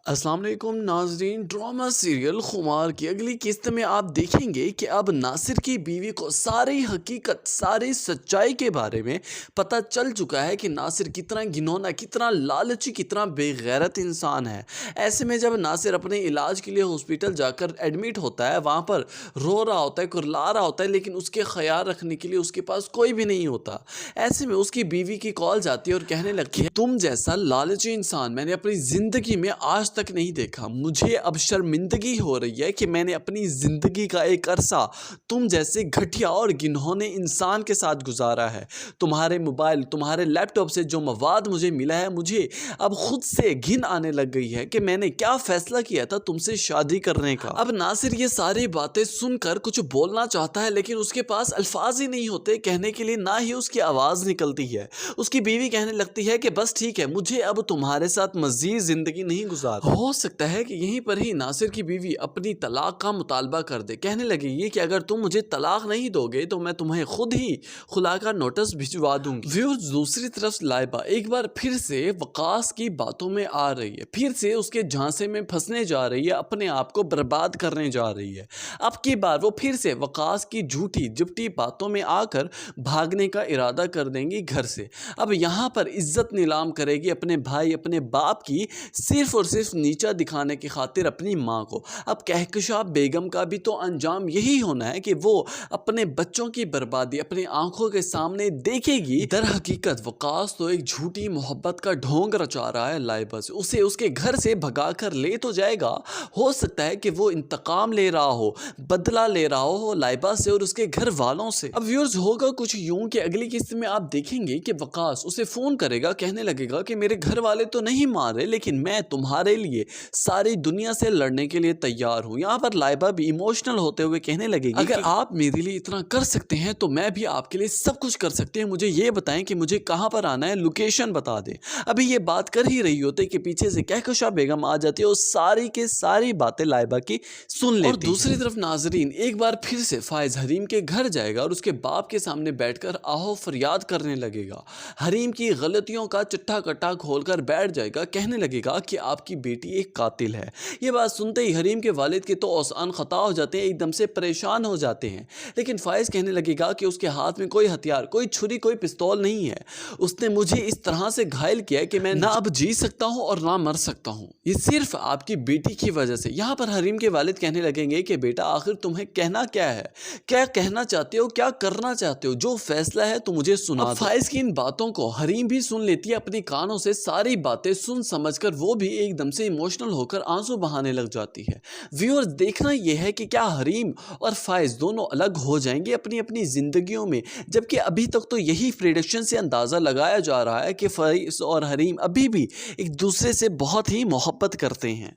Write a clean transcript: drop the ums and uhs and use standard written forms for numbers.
अस्सलाम वालेकुम नाजरीन। ड्रामा सीरियल खुमार की अगली किस्त में आप देखेंगे कि अब नासिर की बीवी को सारी हकीकत, सारी सच्चाई के बारे में पता चल चुका है कि नासिर कितना घिनौना, कितना लालची, कितना बेगैरत इंसान है। ऐसे में जब नासिर अपने इलाज के लिए हॉस्पिटल जाकर एडमिट होता है, वहाँ पर रो रहा होता है, कुरला रहा होता है, लेकिन उसके ख्याल रखने के लिए उसके पास कोई भी नहीं होता। ऐसे में उसकी बीवी की कॉल जाती है और कहने लगती है, तुम जैसा लालची इंसान मैंने अपनी ज़िंदगी में आज तक नहीं देखा। मुझे अब शर्मिंदगी हो रही है कि मैंने अपनी ज़िंदगी का एक अरसा तुम जैसे घटिया और घिनौने इंसान के साथ गुजारा है। तुम्हारे मोबाइल, तुम्हारे लैपटॉप से जो मवाद मुझे मिला है, मुझे अब खुद से घिन आने लग गई है कि मैंने क्या फ़ैसला किया था तुमसे शादी करने का। अब नासिर ये सारी बातें सुनकर कुछ बोलना चाहता है, लेकिन उसके पास अल्फाज ही नहीं होते कहने के लिए, ना ही उसकी आवाज़ निकलती है। उसकी बीवी कहने लगती है कि बस ठीक है, मुझे अब तुम्हारे साथ मज़ीद ज़िंदगी नहीं गुजार। हो सकता है कि यहीं पर ही नासिर की बीवी अपनी तलाक का मुतालबा कर दे। कहने लगेगी कि अगर तुम मुझे तलाक नहीं दोगे तो मैं तुम्हें खुद ही खुला का नोटिस भिजवा दूंगी। व्यूअर्स, दूसरी तरफ लाइबा एक बार फिर से वकास की बातों में आ रही है, फिर से उसके झांसे में फंसने जा रही है, अपने आप को बर्बाद करने जा रही है। अब की बार वो फिर से वकास की झूठी जिपटी बातों में आकर भागने का इरादा कर देंगी घर से। अब यहाँ पर इज्जत नीलाम करेगी अपने भाई, अपने बाप की, सिर्फ और सिर्फ नीचा दिखाने की खातिर अपनी माँ को। अब कहकशा बेगम का भी तो अंजाम यही होना है कि वो अपने बच्चों की बर्बादी अपनी आंखों के सामने देखेगी। दर हकीकत वकास तो एक झूठी मोहब्बत का ढोंग रचा रहा है लाइबा से। उसे उसके घर से भगा कर ले तो जाएगा, हो सकता है कि वो इंतकाम ले रहा हो, बदला ले रहा हो लाइबा से और उसके घर वालों से। अब व्यूअर्स, होगा कुछ यूं कि अगली किस्त में आप देखेंगे कि वकास उसे फोन करेगा, कहने लगेगा कि मेरे घर वाले तो नहीं मान रहे, लेकिन मैं तुम्हारे लिए सारी दुनिया से लड़ने के लिए तैयार हूँ। यहाँ पर लाइबा भी इमोशनल होते हुए कहने लगेगी, अगर आप मेरे लिए इतना कर सकते हैं तो मैं भी आपके लिए सब कुछ कर सकती हूँ। मुझे ये बताएं कि मुझे कहाँ पर आना है, लोकेशन बता दें। अभी ये बात कर ही रही होते कि पीछे से कहकशा बेगम आ जाती है और सारी के सारी बातें लाइबा की सुन लेती है। और दूसरी तरफ नाजरीन एक बार फिर से फायज हरीम के घर जाएगा और उसके बाप के सामने बैठकर आहो फरियाद करने लगेगा। हरीम की गलतियों का चिट्ठा कट्टा खोलकर बैठ जाएगा, कहने लगेगा कि आपकी बेटी एक कातिल है। ये बात सुनते ही हरीम के वालिद के तो औसान खता हो जाते हैं, एकदम से परेशान हो जाते हैं। लेकिन फायज कहने लगेगा कि उसके हाथ में कोई हथियार, कोई छुरी, कोई पिस्तौल नहीं है। उसने मुझे इस तरह से घायल किया है कि मैं ना अब जी सकता हूँ और ना मर सकता हूँ, ये सिर्फ आपकी बेटी की वजह से। यहाँ पर हरीम के वालिद कहने लगेंगे कि बेटा आखिर तुम्हें कहना क्या है, क्या कहना चाहते हो, क्या करना चाहते हो, जो फैसला है तो मुझे सुना दो। फायज की इन बातों को हरीम भी सुन लेती है अपनी कानों से, सारी बातें सुन समझकर वो भी एकदम से इमोशनल होकर आंसू बहाने लग जाती है। व्यूअर्स, देखना यह है कि क्या हरीम और फायज दोनों अलग हो जाएंगे अपनी अपनी जिंदगियों में, जबकि अभी तक तो यही प्रेडिक्शन से अंदाजा लगाया जा रहा है कि फायज और हरीम अभी भी एक दूसरे से बहुत ही मोहब्बत करते हैं।